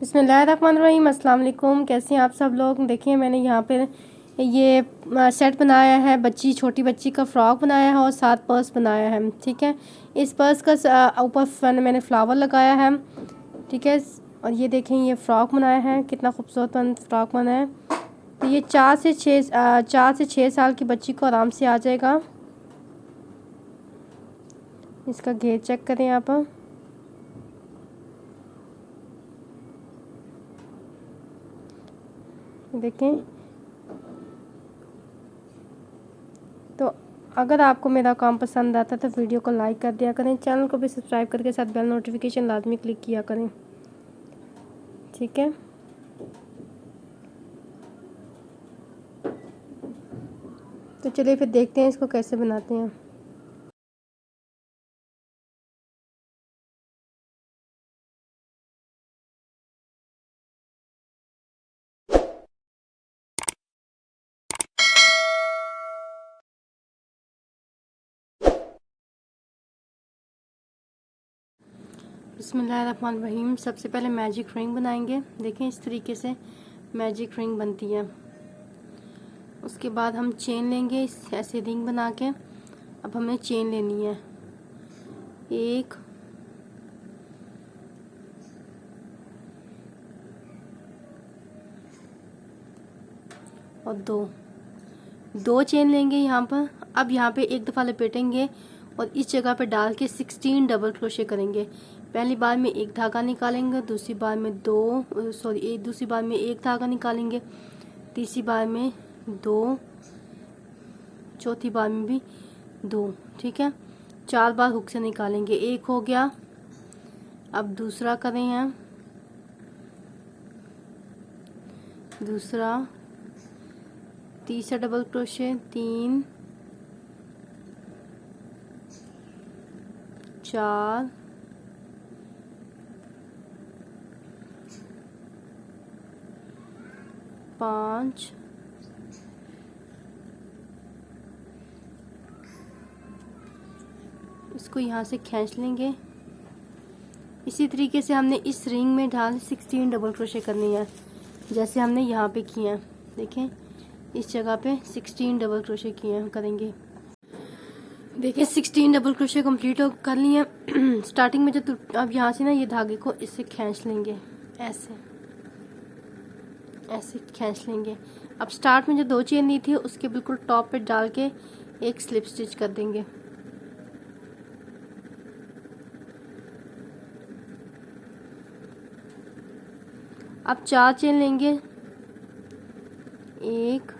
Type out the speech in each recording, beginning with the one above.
बिस्मिल्लाहिर्रहमानिर्रहीम, अस्सलाम वालेकुम। कैसे हैं आप सब लोग। देखिए मैंने यहाँ पे ये सेट बनाया है, छोटी बच्ची का फ़्रॉक बनाया है और 7 पर्स बनाया है। ठीक है, इस पर्स का ऊपर मैंने फ्लावर लगाया है। ठीक है, और ये देखें ये फ़्रॉक बनाया है, कितना खूबसूरत फ़्रॉक बना है। तो ये 4 से 6 साल की बच्ची को आराम से आ जाएगा। इसका घेर चेक करें आप। देखें, तो अगर आपको मेरा काम पसंद आता है तो वीडियो को लाइक कर दिया करें, चैनल को भी सब्सक्राइब करके साथ बेल नोटिफिकेशन लाजमी क्लिक किया करें। ठीक है, तो चलिए फिर देखते हैं इसको कैसे बनाते हैं। बिस्मिल्लाहिर्रहमानिर्रहीम। सबसे पहले मैजिक रिंग बनाएंगे। देखें इस तरीके से मैजिक रिंग बनती है। उसके बाद हम चेन लेंगे, इस ऐसे रिंग बना के। अब हमें चेन लेनी है, 1 और 2 चेन लेंगे यहाँ पर। अब यहाँ पे एक दफ़ा लपेटेंगे और इस जगह पे डाल के 16 डबल क्रोशे करेंगे। पहली बार में एक धागा निकालेंगे, दूसरी बार में दूसरी बार में एक धागा निकालेंगे, तीसरी बार में 2, चौथी बार में भी 2। ठीक है, 4 बार हुक से निकालेंगे। एक हो गया। अब दूसरा करें हैं, दूसरा, तीसरा डबल क्रोशे, 3, 4, 5, 6 इसको यहाँ से खींच लेंगे। इसी तरीके से हमने इस रिंग में डाल 16 डबल क्रोशे करनी है, जैसे हमने यहाँ पे किए हैं। देखें इस जगह पे 16 डबल क्रोशे किए हैं करेंगे। देखिए 16 डबल क्रोशे कंप्लीट कर लिए हैं। स्टार्टिंग में जो अब यहाँ से ना ये धागे को इससे खींच लेंगे, ऐसे ऐसे खींच लेंगे। अब स्टार्ट में जो 2 चेन ली थी उसके बिल्कुल टॉप पे डाल के एक स्लिप स्टिच कर देंगे। अब 4 चेन लेंगे, 1,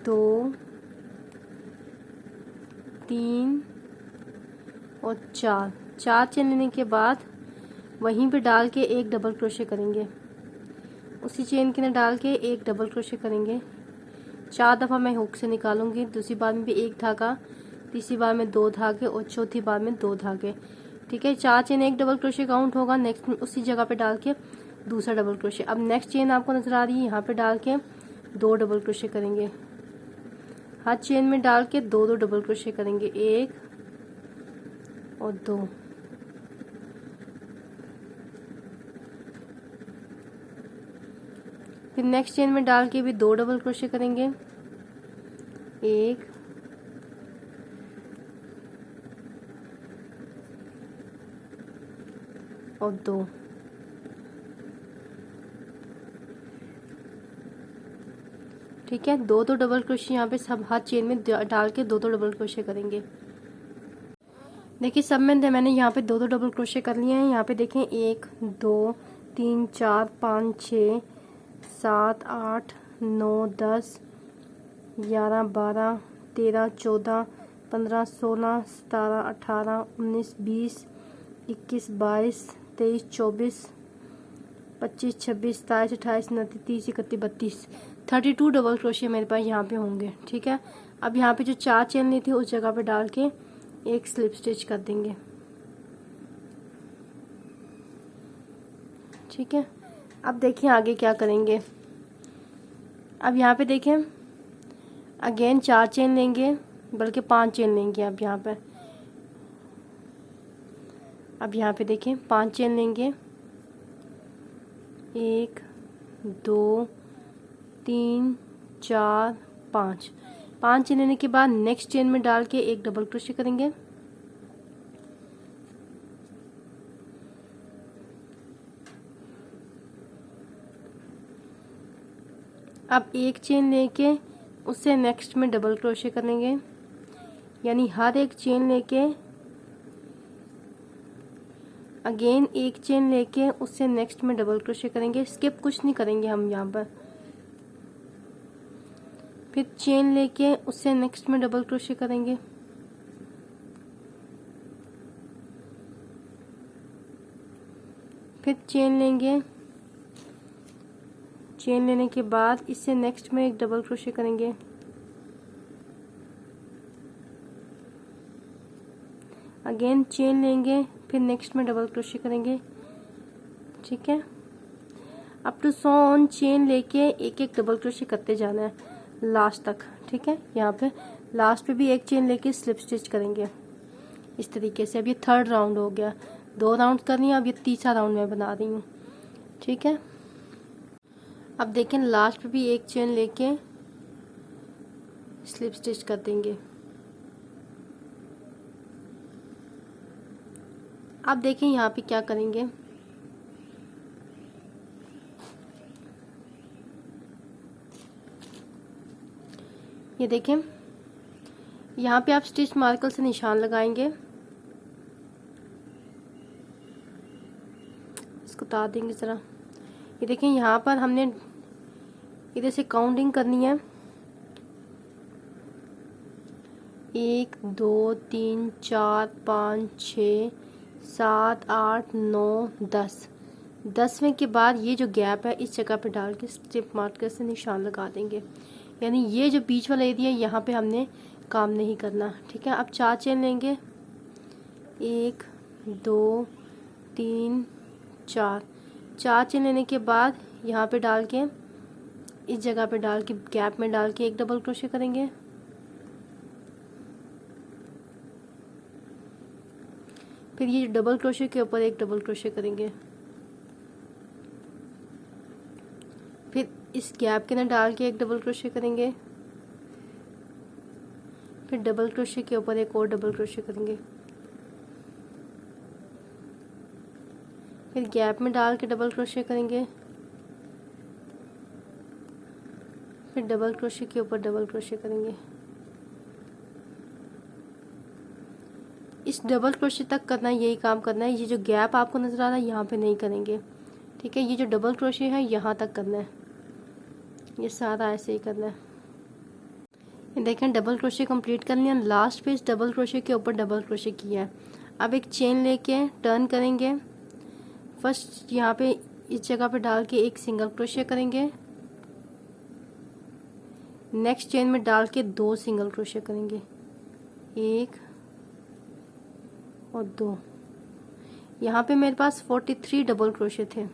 2, 3 और 4 चेन लेने के बाद वहीं पे डाल के एक डबल क्रोशे करेंगे। उसी चेन के अंदर डाल के एक डबल क्रोशे करेंगे। 4 दफ़ा मैं हुक से निकालूंगी। दूसरी बार में भी एक धागा, तीसरी बार में 2 धागे और चौथी बार में 2 धागे। ठीक है, 4 चेन एक डबल क्रोशे काउंट होगा। नेक्स्ट उसी जगह पे डाल के दूसरा डबल क्रोशे। अब नेक्स्ट चेन आपको नजर आ रही है, यहाँ पे डाल के 2 डबल क्रोशे करेंगे। हर चेन में डाल के 2 डबल क्रोशे करेंगे, 1 और 2। फिर नेक्स्ट चेन में डाल के भी 2 डबल क्रोशे करेंगे, 1 और 2। ठीक है, 2 डबल क्रोशे यहाँ पे सब हर चेन में डाल के 2 डबल क्रोशे करेंगे। देखिए सब में मैंने यहाँ पे 2 डबल क्रोशे कर लिए हैं। यहाँ पे देखें 1, 2, 3, 4, 5, 6, 7, 8, 9, 10, 11, 12, 13, 14, 15, 16, 17, 18, 19, 20, 21, 22, 23, 24, 25, 26, 27, 28, 29, 30, 31, 32, 32 डबल क्रोशे मेरे पास यहाँ पे होंगे। ठीक है, अब यहाँ पे जो 4 चेन ली थी उस जगह पे डाल के एक स्लिप स्टिच कर देंगे। ठीक है, अब देखिए आगे क्या करेंगे। अब यहाँ पे देखें अगेन 4 चेन लेंगे, बल्कि 5 चेन लेंगे अब यहाँ पे। अब यहाँ पे देखें 5 चेन लेंगे, 1 2 3 4 5। 5 चेन लेने के बाद नेक्स्ट चेन में डाल के एक डबल क्रोशे करेंगे। अब एक चेन लेके उससे नेक्स्ट में डबल क्रोशे करेंगे, यानी हर एक चेन लेके अगेन एक चेन लेके उससे नेक्स्ट में डबल क्रोशे करेंगे। स्किप कुछ नहीं करेंगे हम यहाँ पर। फिर चेन लेके उससे नेक्स्ट में डबल क्रोशे करेंगे, फिर चेन लेंगे, चेन लेने के बाद इससे नेक्स्ट में एक डबल क्रोशे करेंगे, अगेन चेन लेंगे, फिर नेक्स्ट में डबल क्रोशे करेंगे। ठीक है, अप टू 100 ऑन चेन लेके एक एक डबल क्रोशे करते जाना है लास्ट तक। ठीक है, यहाँ पे लास्ट पे भी एक चेन लेके स्लिप स्टिच करेंगे इस तरीके से। अब ये 3rd राउंड हो गया, 2 राउंड करनी है, अब ये 3रा राउंड मैं बना रही हूँ। ठीक है, अब देखें लास्ट पे भी एक चेन लेके स्लिप स्टिच कर देंगे। अब देखें यहाँ पे क्या करेंगे, ये देखें यहाँ पे आप स्टिच मार्कर से निशान लगाएंगे, इसको उतार देंगे ज़रा। ये देखें यहाँ पर हमने इधर से काउंटिंग करनी है, 1 2 3 4 5 6 7 8 9 10। 10वें के बाद ये जो गैप है इस जगह पे डाल के स्टिप मार्कर से निशान लगा देंगे, यानी ये जो बीच वाला एरिया है यहाँ पे हमने काम नहीं करना। ठीक है, अब 4 चेन लेंगे, 1 2 3 4। 4 चेन लेने के बाद यहाँ पे डाल के इस जगह पे डाल के गैप में डाल के एक डबल क्रोशे करेंगे, फिर ये डबल क्रोशे के ऊपर एक डबल क्रोशे करेंगे, फिर इस गैप के अंदर डाल के एक डबल क्रोशे करेंगे, फिर डबल क्रोशे के ऊपर एक और डबल क्रोशे करेंगे, फिर गैप में डाल के डबल क्रोशे करेंगे, फिर डबल क्रोशे के ऊपर डबल क्रोशे करेंगे। इस डबल क्रोशे तक करना है, यही काम करना है। ये जो गैप आपको नज़र आ रहा है यहाँ पे नहीं करेंगे। ठीक है, ये जो डबल क्रोशे है यहाँ तक करना है, ये सारा ऐसे ही करना है। ये देखें डबल क्रोशे कंप्लीट कर लिया, लास्ट पे इस डबल क्रोशे के ऊपर डबल क्रोशे किया है। अब एक चेन लेके टर्न करेंगे, फर्स्ट यहाँ पे इस जगह पे डाल के एक सिंगल क्रोशे करेंगे, नेक्स्ट चेन में डाल के 2 सिंगल क्रोशे करेंगे, 1 और 2। यहाँ पे मेरे पास 43 डबल क्रोशे थे।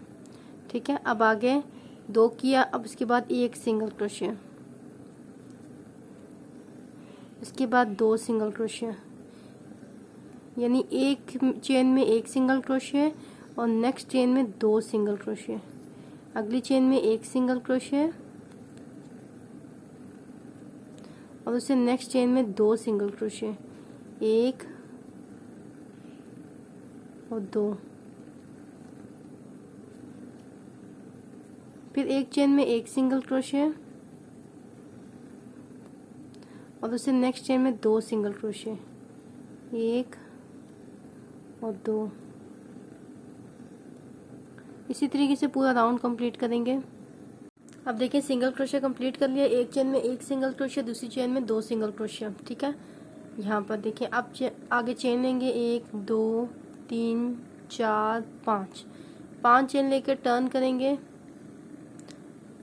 ठीक है, अब आगे 2 किया, अब उसके बाद एक सिंगल क्रोशे, उसके बाद 2 सिंगल क्रोशे, यानी एक चेन में एक सिंगल क्रोशे और नेक्स्ट चेन में 2 सिंगल क्रोशे, अगली चेन में एक सिंगल क्रोशे और उससे नेक्स्ट चेन में 2 सिंगल क्रोशे, 1 और 2, फिर एक चेन में एक सिंगल क्रोशे और उससे नेक्स्ट चेन में 2 सिंगल क्रोशे, 1 और 2। इसी तरीके से पूरा राउंड कंप्लीट करेंगे। अब देखिए सिंगल क्रोशे कंप्लीट कर लिया, एक चेन में एक सिंगल क्रोशे, दूसरी चेन में 2 सिंगल क्रोशे। ठीक है, यहाँ पर देखिए अब आगे चेन लेंगे, 1 2 3 4 5। 5 चेन लेकर टर्न करेंगे,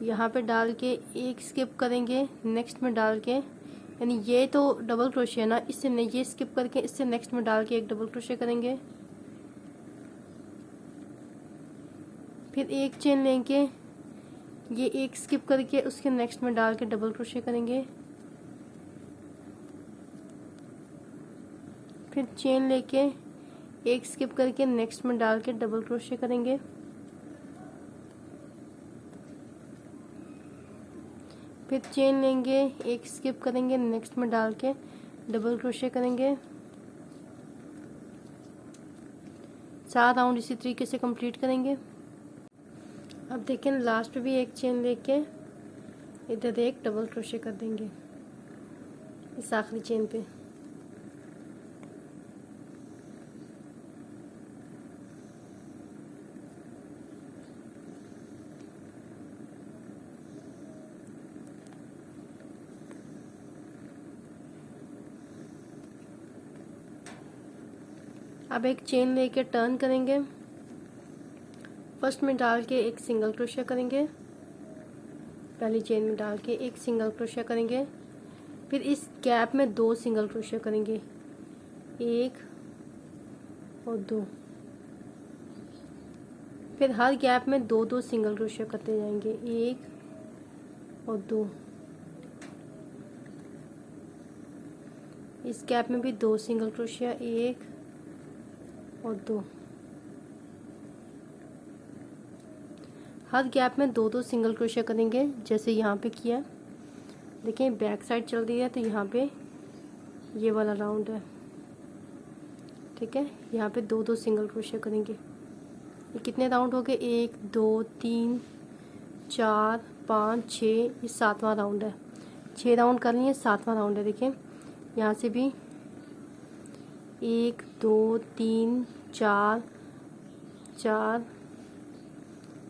यहाँ पे डाल के एक स्किप करेंगे, नेक्स्ट में डाल के, यानी ये तो डबल क्रोशे है ना, इससे नहीं, ये स्किप करके इससे नेक्स्ट में डाल के एक डबल क्रोशे करेंगे, फिर एक चेन लेंगे, ये एक स्किप करके उसके नेक्स्ट में डाल के डबल क्रोशे करेंगे, फिर चेन लेके एक स्किप करके नेक्स्ट में डाल के डबल क्रोशे करेंगे। फिर चेन लेंगे, एक स्किप करेंगे, नेक्स्ट में डाल के डबल क्रोशे करेंगे। 7 राउंड इसी तरीके से कंप्लीट करेंगे। अब देखें लास्ट पे भी एक चेन लेके इधर एक डबल क्रोशे कर देंगे इस आखिरी चेन पे। अब एक चेन लेके टर्न करेंगे, फर्स्ट में डाल के एक सिंगल क्रोशिया करेंगे, पहली चेन में डाल के एक सिंगल क्रोशिया करेंगे। फिर इस गैप में 2 सिंगल क्रोशिया करेंगे, 1 और 2। फिर हर गैप में 2-2 सिंगल क्रोशिया करते जाएंगे, 1 और 2। इस गैप में भी 2 सिंगल क्रोशिया, 1 और 2। हर गैप में 2-2 सिंगल क्रोशिया करेंगे जैसे यहाँ पे किया। देखिए बैक साइड चल रही है तो यहाँ पे ये वाला राउंड है, ठीक है। यहाँ पे 2-2 सिंगल क्रोशिया करेंगे। ये कितने राउंड हो गए? 1 2 3 4 5 6, ये 7वां राउंड है। 6 राउंड कर लिए, 7वां राउंड है। देखिए यहाँ से भी 1 2 3 4 4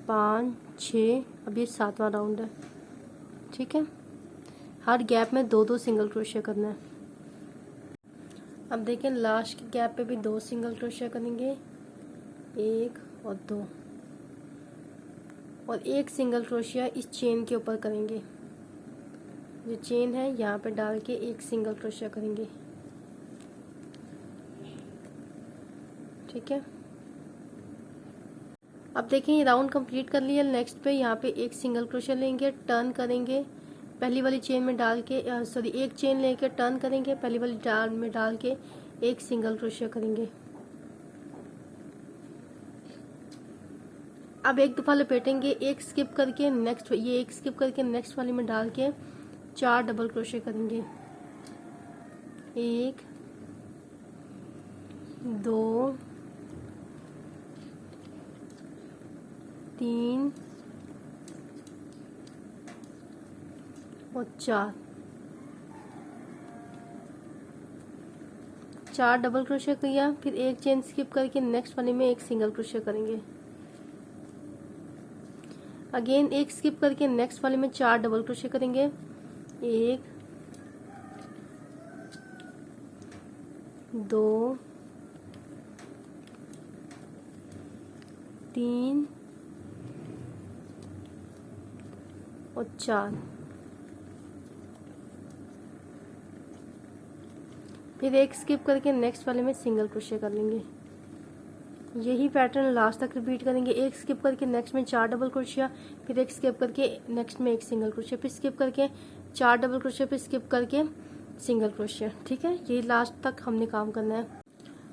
5 6, अब ये 7वां राउंड है, ठीक है। हर गैप में 2-2 सिंगल क्रोशिया करना है। अब देखें लास्ट के गैप पे भी 2 सिंगल क्रोशिया करेंगे, 1 और 2, और एक सिंगल क्रोशिया इस चेन के ऊपर करेंगे। जो चेन है यहाँ पे डाल के एक सिंगल क्रोशिया करेंगे, ठीक है। अब देखें ये राउंड कंप्लीट कर लिया। नेक्स्ट पे यहाँ पे एक सिंगल क्रोशिया लेंगे, टर्न करेंगे, पहली वाली चेन में डाल के एक चेन लेके टर्न करेंगे, पहली वाली डाल में डाल के एक सिंगल क्रोशिया करेंगे। अब एक दफ़ा लपेटेंगे, एक स्किप करके नेक्स्ट, ये एक स्किप करके नेक्स्ट वाली में डाल के 4 डबल क्रोशिया करेंगे, 1 2 3 और 4 डबल क्रोशिया किया। फिर एक चेन स्किप करके नेक्स्ट वाले में एक सिंगल क्रोशिया करेंगे। अगेन एक स्किप करके नेक्स्ट वाले में 4 डबल क्रोशिया करेंगे, 1 2 3 और 4। फिर एक स्किप करके नेक्स्ट वाले में सिंगल क्रोशिया कर लेंगे। यही पैटर्न लास्ट तक रिपीट करेंगे। एक स्किप करके नेक्स्ट में 4 डबल क्रोशिया, फिर एक स्किप करके नेक्स्ट में एक सिंगल क्रोशिया, फिर स्किप करके 4 डबल क्रोशिया, फिर स्किप करके सिंगल क्रोशिया, ठीक है। यही लास्ट तक हमने काम करना है।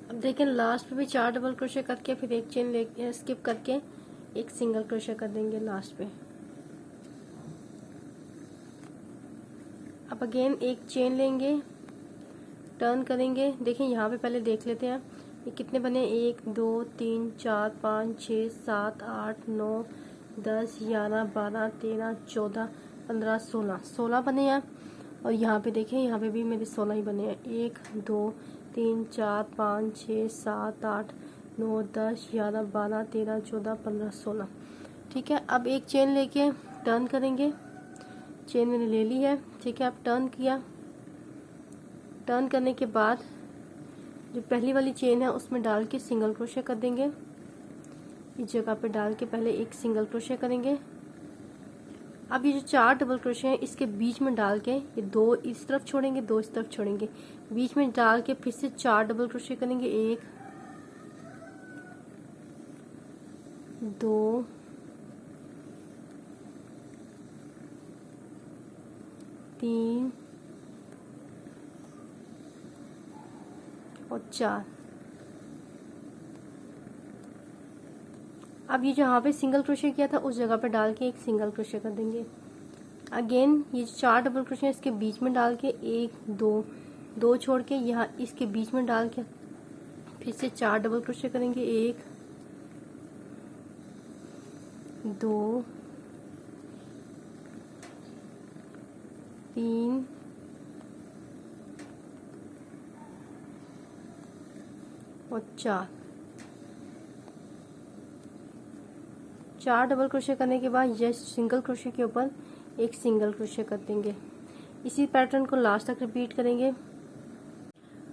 अब देखें लास्ट पे भी 4 डबल क्रोशिया करके फिर एक चेन ले स्किप करके एक सिंगल क्रोशिया कर देंगे लास्ट पे। अब अगेन एक चेन लेंगे, टर्न करेंगे। देखें यहाँ पे पहले देख लेते हैं ये कितने बने, 1 2 3 4 5 6 7 8 9 10 11 12 13 14 15 16 बने हैं। और यहाँ पे देखें, यहाँ पे भी मेरे 16 ही बने हैं, 1 2 3 4 5 6 7 8 9 10 11 12 13 14 15 16, ठीक है। अब एक चेन लेके टर्न करेंगे, चेन मैंने ले ली है, ठीक है। अब टर्न किया, टर्न करने के बाद जो पहली वाली चेन है उसमें डाल के सिंगल क्रोशिया कर देंगे। इस जगह पे डाल के पहले एक सिंगल क्रोशिया करेंगे। अब ये जो 4 डबल क्रोशिया है इसके बीच में डाल के ये 2 इस तरफ छोड़ेंगे, 2 इस तरफ छोड़ेंगे, बीच में डाल के फिर से 4 डबल क्रोशिया करेंगे, 1 2 3 और 4। अब ये जहाँ पे सिंगल क्रोशे किया था उस जगह पे डाल के एक सिंगल क्रोशे कर देंगे। अगेन ये 4 डबल क्रोशे इसके बीच में डाल के 1 2 2 छोड़ के यहाँ इसके बीच में डाल के फिर से 4 डबल क्रोशे करेंगे। 1 2 3 और 4 डबल क्रोशे करने के बाद ये सिंगल क्रोशे के ऊपर एक सिंगल क्रोशे कर देंगे। इसी पैटर्न को लास्ट तक रिपीट करेंगे।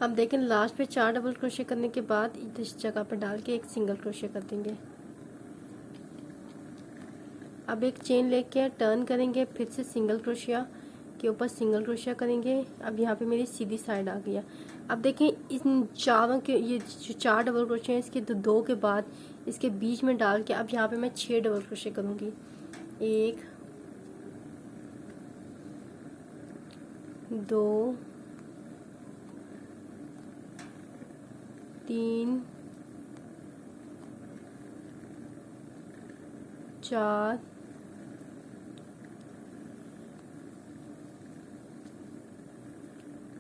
अब देखें लास्ट पे 4 डबल क्रोशे करने के बाद इस जगह पे डाल के एक सिंगल क्रोशे कर देंगे। अब एक चेन लेके टर्न करेंगे, फिर से सिंगल क्रोशिया के ऊपर सिंगल क्रोशिया करेंगे। अब यहाँ पे मेरी सीधी साइड आ गया। अब देखें इन चारों के ये जो 4 डबल क्रोशे हैं इसके दो के बाद इसके बीच में डाल के अब यहाँ पे मैं 6 डबल क्रोशे करूँगी। 1 2 3 4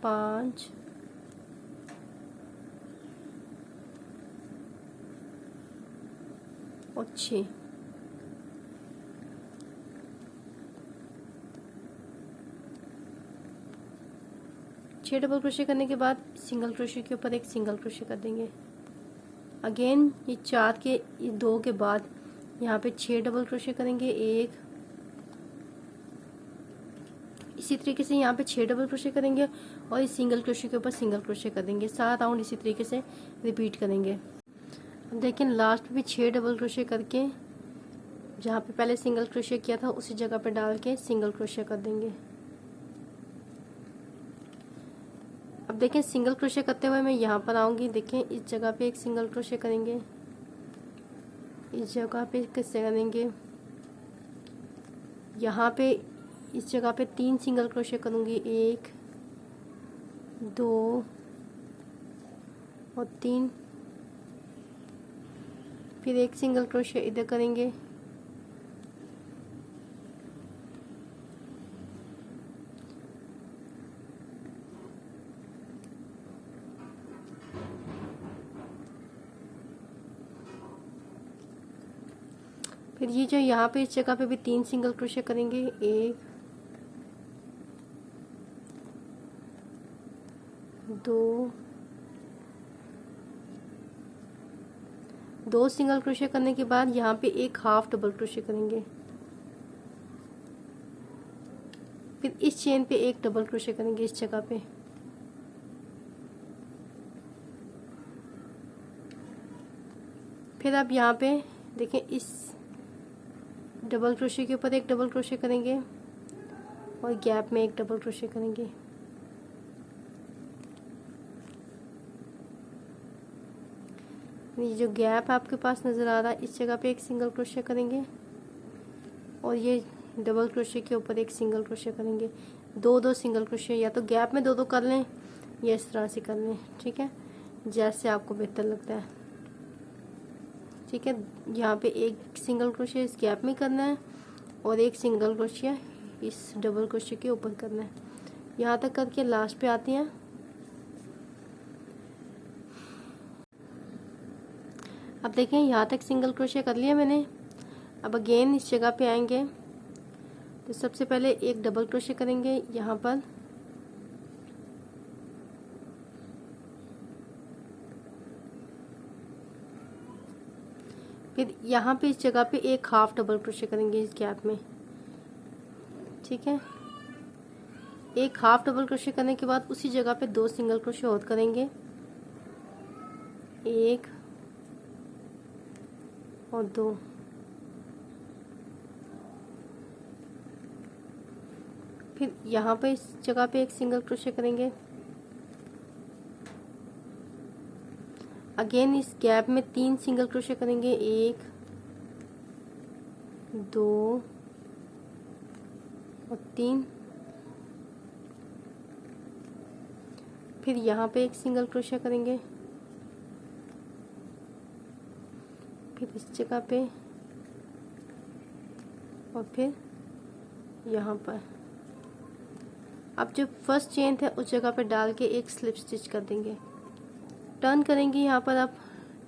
5 और 6। छः डबल क्रोशे करने के बाद सिंगल क्रोशे के ऊपर एक सिंगल क्रोशे कर देंगे। अगेन ये 4 के 2 के बाद यहाँ पे 6 डबल क्रोशे करेंगे। 1 इसी तरीके से यहाँ पे 6 डबल क्रोशे करेंगे और इस सिंगल क्रोशे के ऊपर सिंगल क्रोशे कर देंगे। 7 राउंड इसी तरीके से रिपीट करेंगे। अब देखें लास्ट में भी 6 डबल क्रोशे करके जहाँ पे पहले सिंगल क्रोशे किया था उसी जगह पे डाल के सिंगल क्रोशे कर देंगे। अब देखें सिंगल क्रोशे करते हुए मैं यहाँ पर आऊँगी। देखें इस जगह पे एक सिंगल क्रोशे करेंगे, इस जगह पे कैसे करेंगे, यहाँ पे इस जगह पे 3 सिंगल क्रोशे करूँगी। 1 2 और 3, फिर एक सिंगल क्रोशे इधर करेंगे। फिर ये जो यहाँ पे इस जगह पे भी 3 सिंगल क्रोशे करेंगे। 1 2 सिंगल क्रोशे करने के बाद यहाँ पे एक हाफ डबल क्रोशे करेंगे। फिर इस चेन पे एक डबल क्रोशे करेंगे इस जगह पे। फिर अब यहाँ पे देखें इस डबल क्रोशे के ऊपर एक डबल क्रोशे करेंगे और गैप में एक डबल क्रोशे करेंगे। ये जो गैप आपके पास नज़र आ रहा है इस जगह पे एक सिंगल क्रोशे करेंगे और ये डबल क्रोशे के ऊपर एक सिंगल क्रोशे करेंगे। 2 सिंगल क्रोशे या तो गैप में 2 कर लें या इस तरह से कर लें, ठीक है, जैसे आपको बेहतर लगता है। ठीक है, यहाँ पे एक सिंगल क्रोशे इस गैप में करना है और एक सिंगल क्रोशे इस डबल क्रोशे के ऊपर करना है। यहाँ तक करके लास्ट पे आते हैं। अब देखें यहाँ तक सिंगल क्रोशे कर लिया मैंने। अब अगेन इस जगह पे आएंगे तो सबसे पहले एक डबल क्रोशे करेंगे यहाँ पर, फिर यहाँ पे इस जगह पे एक हाफ डबल क्रोशे करेंगे इस गैप में। ठीक है, एक हाफ डबल क्रोशे करने के बाद उसी जगह पे 2 सिंगल क्रोशे और करेंगे। 1 और 2, फिर यहाँ पे इस जगह पे एक सिंगल क्रोशे करेंगे। अगेन इस गैप में 3 सिंगल क्रोशे करेंगे। 1 2 और 3, फिर यहाँ पे एक सिंगल क्रोशिया करेंगे, फिर इस जगह पे और फिर यहाँ पर। अब जो फर्स्ट चेन थे उस जगह पे डाल के एक स्लिप स्टिच कर देंगे, टर्न करेंगे। यहाँ पर आप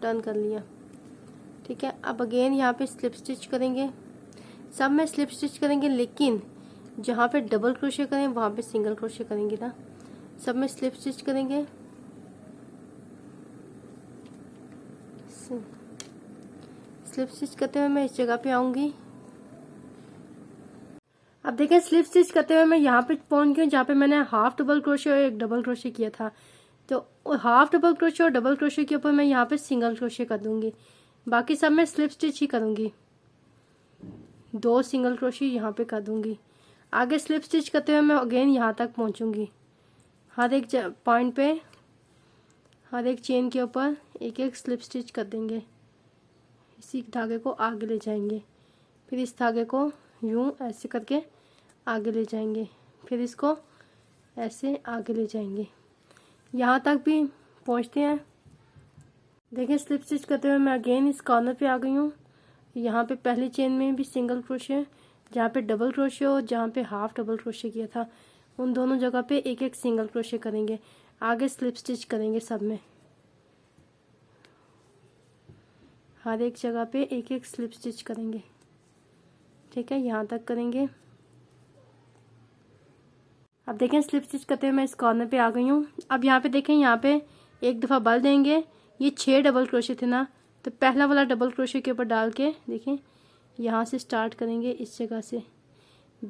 टर्न कर लिया, ठीक है। अब अगेन यहाँ पे स्लिप स्टिच करेंगे, सब में स्लिप स्टिच करेंगे, लेकिन जहाँ पे डबल क्रोशिया करें वहाँ पे सिंगल क्रोशिया करेंगे ना। सब में स्लिप स्टिच करेंगे, स्लिप स्टिच करते हुए मैं इस जगह पे आऊंगी। अब देखें स्लिप स्टिच करते हुए मैं यहाँ पे पहुंच गई जहाँ पे मैंने हाफ डबल क्रोशिया और एक डबल क्रोशिया किया था। तो हाफ डबल क्रोशिया और डबल क्रोशिया के ऊपर मैं यहाँ पे सिंगल क्रोशिया कर दूंगी, बाकी सब मैं स्लिप स्टिच ही करूंगी। 2 सिंगल क्रोशिया यहाँ पे कर दूंगी। आगे स्लिप स्टिच करते हुए मैं अगेन यहाँ तक पहुँचूंगी। हर एक पॉइंट पे, हर एक चेन के ऊपर एक एक स्लिप स्टिच कर देंगे। इसी धागे को आगे ले जाएंगे, फिर इस धागे को यूं ऐसे करके आगे ले जाएंगे, फिर इसको ऐसे आगे ले जाएंगे, यहाँ तक भी पहुँचते हैं। देखिए स्लिप स्टिच करते हुए मैं अगेन इस कॉर्नर पे आ गई हूँ। यहाँ पे पहली चेन में भी सिंगल क्रोशिया, जहाँ पे डबल क्रोशिया और जहाँ पे हाफ डबल क्रोशिया किया था उन दोनों जगह पे एक एक सिंगल क्रोशिया करेंगे। आगे स्लिप स्टिच करेंगे सब में, हर एक जगह पे एक एक स्लिप स्टिच करेंगे, ठीक है। यहाँ तक करेंगे। अब देखें स्लिप स्टिच करते हुए मैं इस कॉर्नर पे आ गई हूँ। अब यहाँ पे देखें, यहाँ पे एक दफ़ा बल देंगे। ये 6 डबल क्रोशिया थे ना, तो पहला वाला डबल क्रोशिया के ऊपर डाल के देखें यहाँ से स्टार्ट करेंगे, इस जगह से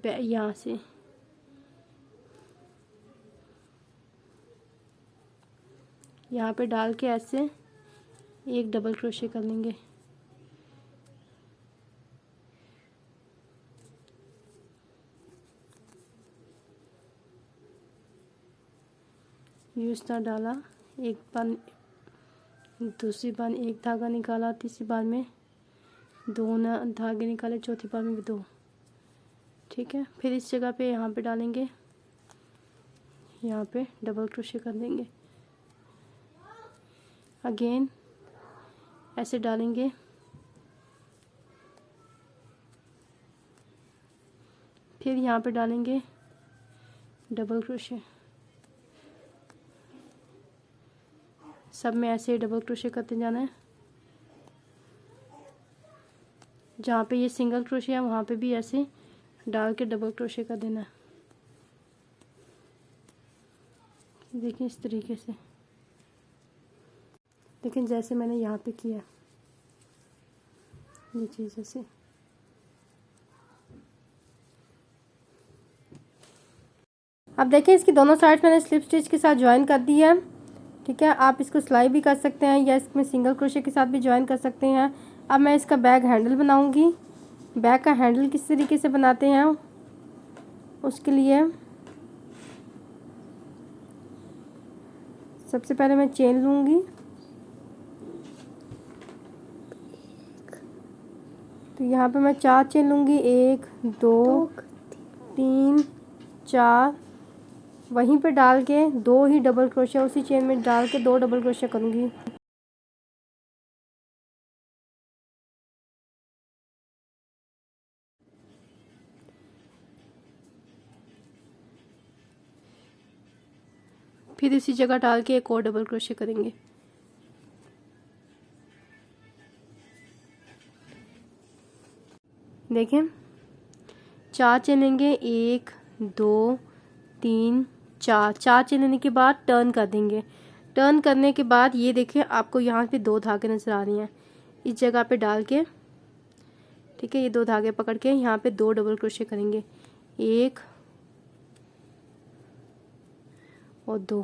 यहाँ से यहाँ पे डाल के ऐसे एक डबल क्रोशिया कर लेंगे। यूज तरह डाला, एक बार दूसरी बार एक धागा निकाला, तीसरी बार में 2 धागे निकाले, चौथी बार में भी 2, ठीक है। फिर इस जगह पे यहाँ पे डालेंगे, यहाँ पे डबल क्रोशिया कर देंगे। अगेन ऐसे डालेंगे, फिर यहाँ पे डालेंगे डबल क्रोशिया। सब में ऐसे डबल क्रोशिया करते जाना है। जहाँ पे ये सिंगल क्रोशिया है वहाँ पे भी ऐसे डाल के डबल क्रोशिया कर देना है। देखिए इस तरीके से, लेकिन जैसे मैंने यहाँ पे किया ये चीज़ ऐसे। अब देखिए इसकी दोनों साइड मैंने स्लिप स्टिच के साथ ज्वाइन कर दी है, ठीक है। आप इसको सिलाई भी कर सकते हैं या इसमें सिंगल क्रोशिया के साथ भी ज्वाइन कर सकते हैं। अब मैं इसका बैक हैंडल बनाऊंगी। बैक का हैंडल किस तरीके से बनाते हैं उसके लिए सबसे पहले मैं चेन लूँगी, तो यहाँ पे मैं 4 चेन लूँगी, 1 2 3 4, वहीं पे डाल के 2 ही डबल क्रोशिया, उसी चेन में डाल के 2 डबल क्रोशिया करूँगी। फिर इसी जगह डाल के एक और डबल क्रोशिया करेंगे। देखें 4 चेन लेंगे, 1 2 3 4, 4 चेन लेने के बाद टर्न कर देंगे। टर्न करने के बाद ये देखिए आपको यहाँ पे 2 धागे नजर आ रही हैं, इस जगह पे डाल के, ठीक है। ये 2 धागे पकड़ के यहाँ पे 2 डबल क्रोशिया करेंगे, 1 और 2।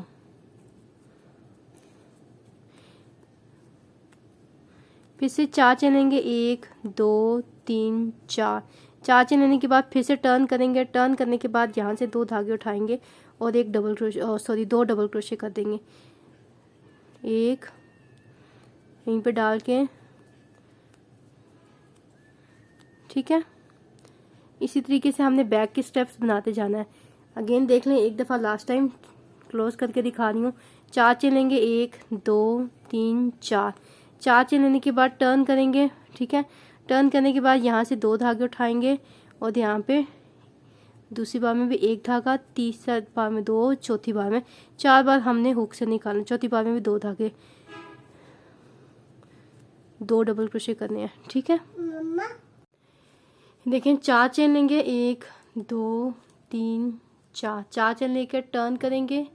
फिर से 4 चेन लेंगे, 1 2 3 4, 4 चेन लेने के बाद फिर से टर्न करेंगे। टर्न करने के बाद यहाँ से 2 धागे उठाएंगे और एक double crochet, sorry 2 double crochet कर देंगे। एक यहीं पे डाल के, ठीक है। इसी तरीके से हमने बैक के स्टेप्स बनाते जाना है। अगेन देख लें एक दफ़ा लास्ट टाइम क्लोज करके दिखा रही हूँ। 4 चेन लेंगे, 1 2 3 4। 4 चेन लेने के बाद टर्न करेंगे, ठीक है। टर्न करने के बाद यहाँ से 2 धागे उठाएंगे और यहाँ पे दूसरी बार में भी 1 धागा, तीसरी बार में 2, चौथी बार में 4 बार हमने हुक से निकालना, चौथी बार में भी 2 धागे, 2 डबल क्रोशे करने हैं, ठीक है। देखें 4 चेन लेंगे, 1 2 3 4। 4 चेन लेकर टर्न करेंगे।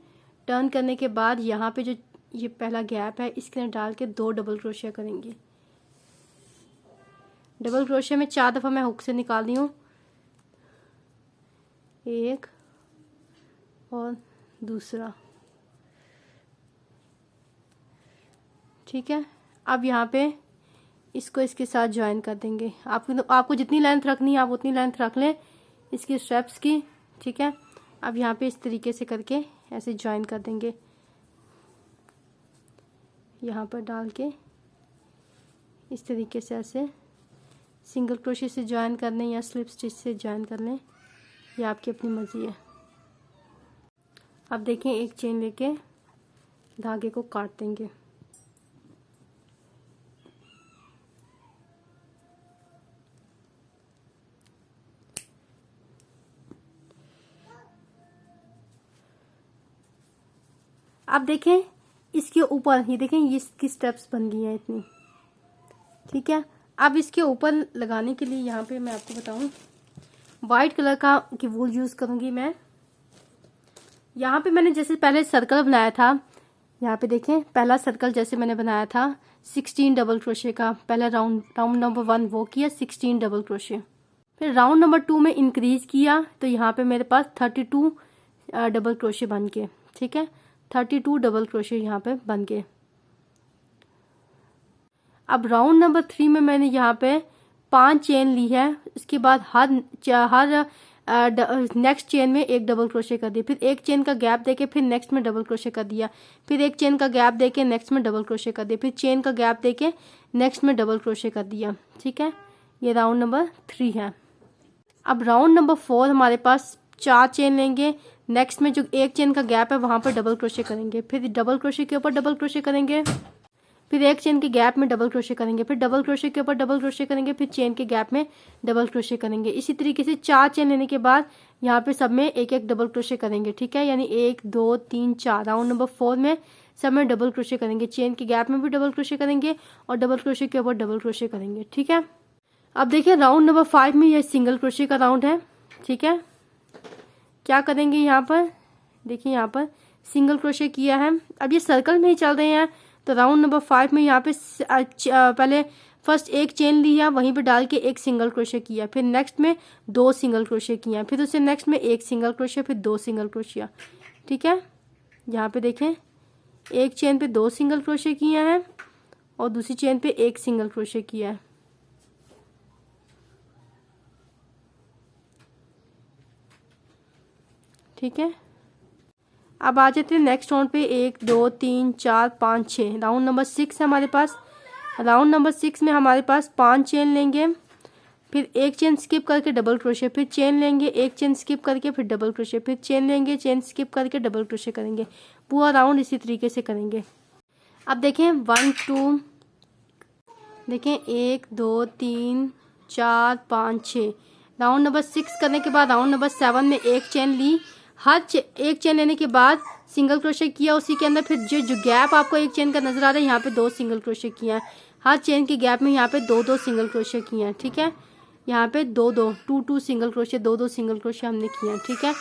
टर्न करने के बाद यहाँ पे जो ये पहला गैप है इसके अंदर डाल के 2 डबल क्रोशिया करेंगे। डबल क्रोशिया में 4 दफ़ा मैं हुक से निकाल रही हूँ, 1 और दूसरा, ठीक है। अब यहाँ पे इसको इसके साथ ज्वाइन कर देंगे। आपको जितनी लेंथ रखनी है आप उतनी लेंथ रख लें इसकी स्ट्रैप्स की, ठीक है। अब यहाँ पे इस तरीके से करके ऐसे ज्वाइन कर देंगे, यहाँ पर डाल के इस तरीके से ऐसे सिंगल क्रोशे से ज्वाइन कर लें या स्लिप स्टिच से ज्वाइन कर लें, ये आपकी अपनी मर्जी है। अब देखें एक चेन लेके धागे को काट देंगे। अब देखें इसके ऊपर, ये देखें ये इसकी स्टेप्स बन गई हैं इतनी, ठीक है। अब इसके ऊपर लगाने के लिए यहाँ पे मैं आपको बताऊँ वाइट कलर का की वूल यूज़ करूँगी मैं। यहाँ पे मैंने जैसे पहले सर्कल बनाया था, यहाँ पे देखें पहला सर्कल जैसे मैंने बनाया था 16 डबल क्रोशे का, पहला राउंड नंबर 1 वो किया 16 डबल क्रोशे। फिर राउंड नंबर 2 में इंक्रीज किया तो यहाँ पे मेरे पास 32 डबल क्रोशे बन के, ठीक है। 32 डबल क्रोशे यहाँ पे बन गए। अब राउंड नंबर 3 में मैंने यहाँ पे 5 चेन ली है, इसके बाद हर नेक्स्ट चेन में 1 डबल क्रोशे कर दिया, फिर एक चेन का गैप देके फिर नेक्स्ट में डबल क्रोशे कर दिया, फिर एक चेन का गैप देके नेक्स्ट में डबल क्रोशे कर दिया, फिर चेन का गैप देके नेक्स्ट में डबल क्रोशे कर दिया, ठीक है। ये राउंड नंबर 3 है। अब राउंड नंबर 4 हमारे पास 4 चेन लेंगे, नेक्स्ट में जो एक चेन का गैप है वहां पर डबल क्रोशे करेंगे, फिर डबल क्रोशे के ऊपर डबल क्रोशे करेंगे, फिर एक चेन के गैप में डबल क्रोशे करेंगे, फिर डबल क्रोशे के ऊपर डबल क्रोशे करेंगे, फिर चेन के गैप में डबल क्रोशे करेंगे। इसी तरीके से 4 चेन लेने के बाद यहाँ पे सब में एक एक डबल क्रोशे करेंगे, ठीक है। यानी 1 2 3 4। राउंड नंबर 4 में सब में डबल क्रोशे करेंगे, चेन के गैप में भी डबल क्रोशे करेंगे और डबल क्रोशे के ऊपर डबल क्रोशे करेंगे, ठीक है। अब देखिए राउंड नंबर 5 में ये सिंगल क्रोशे का राउंड है, ठीक है। क्या करेंगे यहाँ पर, देखिए यहाँ पर सिंगल क्रोशे किया है। अब ये सर्कल में ही चल रहे हैं तो राउंड नंबर 5 में यहाँ पे पहले फर्स्ट एक चेन ली है, वहीं पे डाल के एक सिंगल क्रोशे किया, फिर नेक्स्ट में 2 सिंगल क्रोशे किया, फिर उससे नेक्स्ट में 1 सिंगल क्रोशे, फिर 2 सिंगल क्रोशिया, ठीक है। यहाँ पे देखें एक चेन पे 2 सिंगल क्रोशे किया है और दूसरी चेन पे 1 सिंगल क्रोशे किया है, ठीक है। अब आ जाते हैं नेक्स्ट राउंड पे, 1 2 3 4 5 6। राउंड नंबर 6 है हमारे पास। राउंड नंबर 6 में हमारे पास 5 चेन लेंगे, फिर एक चेन स्किप करके डबल क्रोशे, फिर चेन लेंगे, एक चेन स्किप करके फिर डबल क्रोशे, फिर चेन लेंगे, चेन स्किप करके डबल क्रोशे करेंगे। पूरा राउंड इसी तरीके से करेंगे। अब देखें 1 2, देखें 1 2 3 4 5 6। राउंड नंबर 6 करने के बाद राउंड नंबर 7 में एक चेन ली, हर एक चेन लेने के बाद सिंगल क्रोशे किया, उसी के अंदर फिर जो गैप आपको एक चेन का नजर आ रहा है यहाँ पे 2 सिंगल क्रोशे किया है, हर चेन के गैप में यहाँ पे 2 सिंगल क्रोशे किए हैं, ठीक है। यहाँ पे 2 सिंगल क्रोशे, 2 सिंगल क्रोशे हमने किए हैं, ठीक है।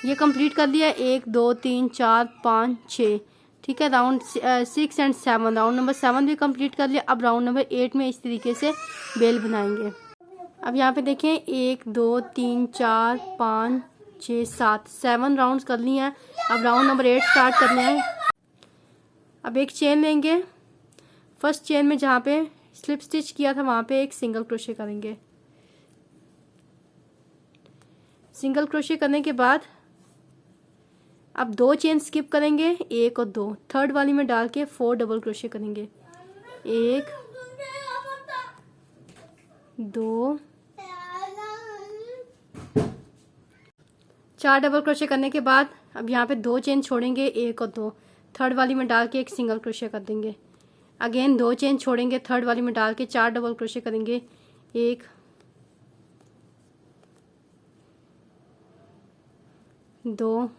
ये कंप्लीट कर दिया 1 2 3 4 5 6, ठीक है। राउंड 6 एंड 7, राउंड नंबर 7 भी कंप्लीट कर लिया। अब राउंड नंबर 8 में इस तरीके से बेल बनाएंगे। अब यहाँ पे देखें 1 2 3 4 5 6 7 राउंड्स कर लिए हैं। अब राउंड नंबर 8 स्टार्ट करना है। अब एक चेन लेंगे, फर्स्ट चेन में जहाँ पे स्लिप स्टिच किया था वहाँ पे एक सिंगल क्रोशे करेंगे। सिंगल क्रोशे करने के बाद अब 2 चेन स्किप करेंगे, 1 और 2, थर्ड वाली में डाल के 4 डबल क्रोशे करेंगे, 1 2 4 डबल क्रोशे करने के बाद अब यहाँ पे 2 चेन छोड़ेंगे, 1 और 2, थर्ड वाली में डाल के एक सिंगल क्रोशे कर देंगे। अगेन 2 चेन छोड़ेंगे, थर्ड वाली में डाल के 4 डबल क्रोशे करेंगे, 1 2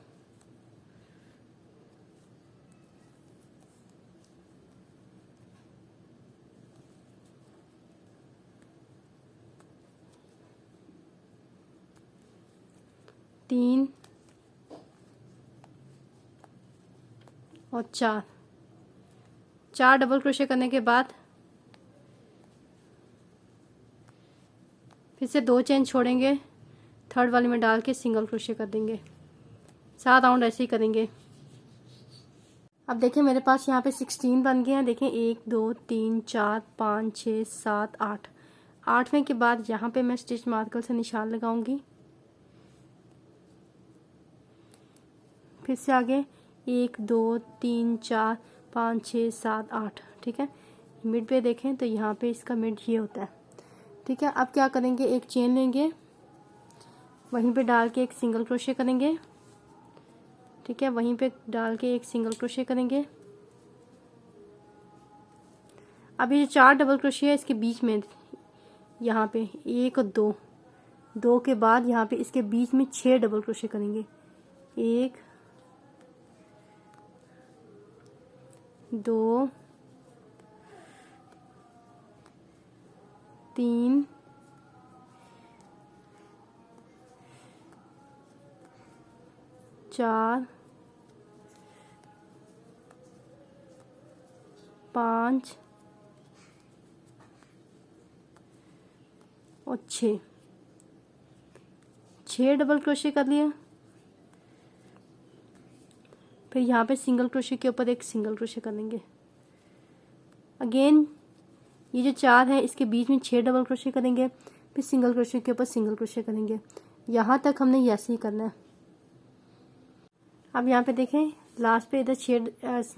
3 और 4 डबल क्रोशे करने के बाद फिर से 2 चेन छोड़ेंगे, थर्ड वाले में डाल के सिंगल क्रोशे कर देंगे। 7 राउंड ऐसे ही करेंगे। अब देखिए मेरे पास यहाँ पे 16 बन गए हैं। देखें 1 2 3 4 5 6 7 8, 8वें के बाद यहाँ पे मैं स्टिच मार्कर से निशान लगाऊंगी। फिर से आगे 1 2 3 4 5 6 7 8, ठीक है। मिड पे देखें तो यहाँ पे इसका मिड ये होता है, ठीक है। अब क्या करेंगे, एक चेन लेंगे, वहीं पे डाल के एक सिंगल क्रोशे करेंगे, ठीक है। वहीं पे डाल के एक सिंगल क्रोशे करेंगे। अब ये जो 4 डबल क्रोशे है इसके बीच में यहाँ पे 1 और 2, 2 के बाद यहाँ पे इसके बीच में 6 डबल क्रोशे करेंगे। 1 2 3 4 5 और 6 डबल क्रोशे कर लिया। फिर यहाँ पे सिंगल क्रोशे के ऊपर एक सिंगल क्रोशे करेंगे। अगेन ये जो 4 है इसके बीच में 6 डबल क्रोशे करेंगे, फिर सिंगल क्रोशे के ऊपर सिंगल क्रोशे करेंगे। यहाँ तक हमने ऐसे ही करना है। अब यहाँ पे देखें लास्ट पे इधर 6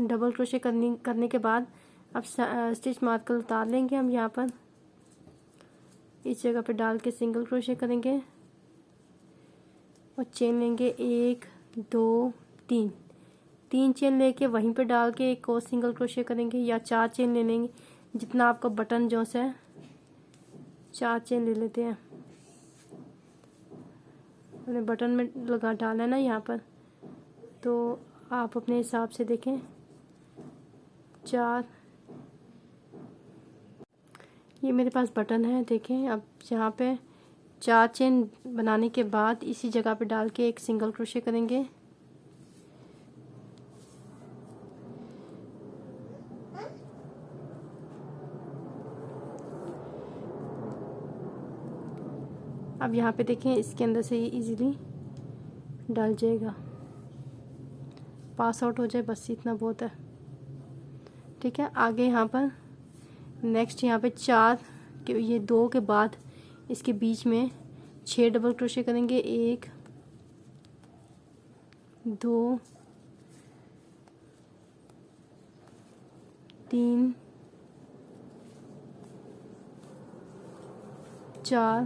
डबल क्रोशे करने के बाद अब स्टिच मार्कर उतार लेंगे हम। यहाँ पर इस जगह पे डाल के सिंगल क्रोशे करेंगे और चेन लेंगे 1 2 3, 3 चेन लेके वहीं पे डाल के एक और सिंगल क्रोशे करेंगे, या 4 चेन ले लेंगे, जितना आपका बटन जो है 4 चेन ले लेते हैं। मैंने बटन में लगा डाला है ना यहाँ पर, तो आप अपने हिसाब से देखें। 4, ये मेरे पास बटन है देखें। अब यहाँ पे 4 चेन बनाने के बाद इसी जगह पे डाल के एक सिंगल क्रोशे करेंगे। अब यहाँ पे देखें इसके अंदर से ये इजीली डल जाएगा, पास आउट हो जाए, बस इतना बहुत है, ठीक है। आगे यहाँ पर नेक्स्ट यहाँ पे 4 के ये 2 के बाद इसके बीच में 6 डबल क्रोशे करेंगे। 1 2 3 4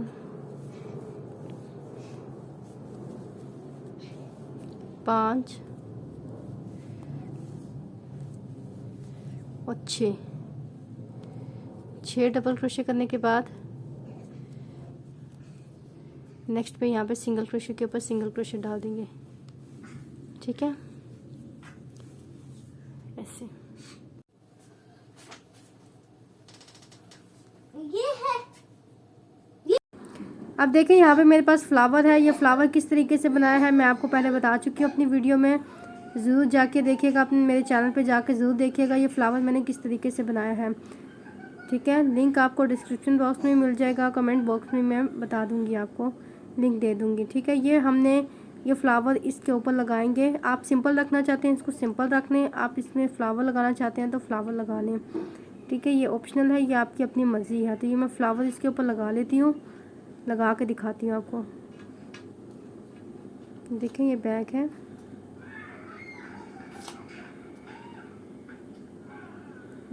5 और 6 डबल क्रोशे करने के बाद नेक्स्ट पे यहाँ पे सिंगल क्रोशे के ऊपर सिंगल क्रोशे डाल देंगे, ठीक है, ऐसे। ये है अब देखें यहाँ पे मेरे पास फ्लावर है। ये फ्लावर किस तरीके से बनाया है मैं आपको पहले बता चुकी हूँ अपनी वीडियो में, ज़रूर जाके देखिएगा, अपने मेरे चैनल पे जाके ज़रूर देखिएगा ये फ्लावर मैंने किस तरीके से बनाया है, ठीक है। लिंक आपको डिस्क्रिप्शन बॉक्स में मिल जाएगा, कमेंट बॉक्स में मैं बता दूंगी, आपको लिंक दे दूंगी, ठीक है। ये हमने ये फ्लावर इसके ऊपर लगाएंगे। आप सिंपल रखना चाहते हैं इसको सिंपल रख लें, आप इसमें फ्लावर लगाना चाहते हैं तो फ्लावर लगा लें, ठीक है। ये ऑप्शनल है, ये आपकी अपनी मर्ज़ी है। तो ये मैं फ्लावर इसके ऊपर लगा लेती हूँ, लगा के दिखाती हूँ आपको। देखें ये बैग है,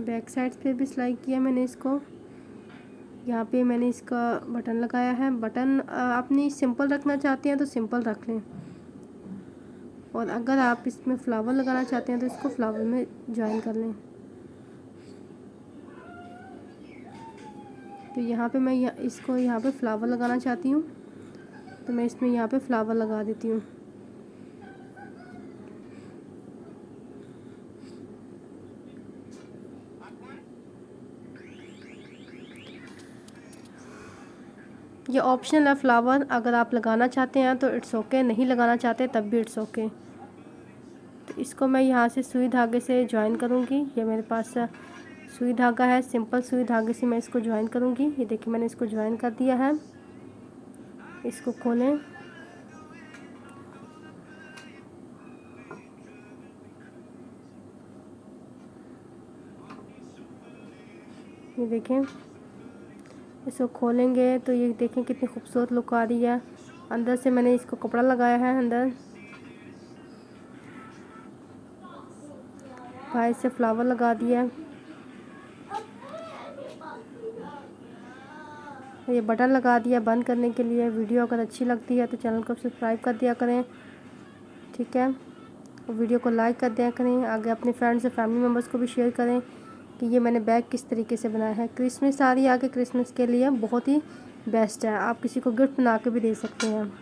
बैक साइड पे भी सिलाई किया मैंने इसको। यहाँ पे मैंने इसका बटन लगाया है। बटन अपनी सिंपल रखना चाहते हैं तो सिंपल रख लें, और अगर आप इसमें फ्लावर लगाना चाहते हैं तो इसको फ्लावर में ज्वाइन कर लें। तो यहाँ पे मैं इसको यहाँ पे फ्लावर लगाना चाहती हूँ, तो मैं इसमें यहाँ पे फ्लावर लगा देती हूँ। ये ऑप्शनल है फ्लावर, अगर आप लगाना चाहते हैं तो इट्स ओके, नहीं लगाना चाहते तब भी इट्स ओके। तो इसको मैं यहाँ से सुई धागे से ज्वाइन करूँगी। ये मेरे पास सुई धागा है, सिंपल सुई धागे से मैं इसको ज्वाइन करूँगी। ये देखिए मैंने इसको ज्वाइन कर दिया है। इसको खोलें, ये देखें, इसको खोलेंगे तो ये देखें कितनी खूबसूरत लुक आ रही है। अंदर से मैंने इसको कपड़ा लगाया है, अंदर बाहर से फ्लावर लगा दिया है। ये बटन लगा दिया बंद करने के लिए। वीडियो अगर अच्छी लगती है तो चैनल को सब्सक्राइब कर दिया करें, ठीक है, और वीडियो को लाइक कर दिया करें। आगे अपने फ्रेंड्स और फैमिली मेम्बर्स को भी शेयर करें कि ये मैंने बैग किस तरीके से बनाया है। क्रिसमस आ रही है, आगे क्रिसमस के लिए बहुत ही बेस्ट है, आप किसी को गिफ्ट बना के भी दे सकते हैं।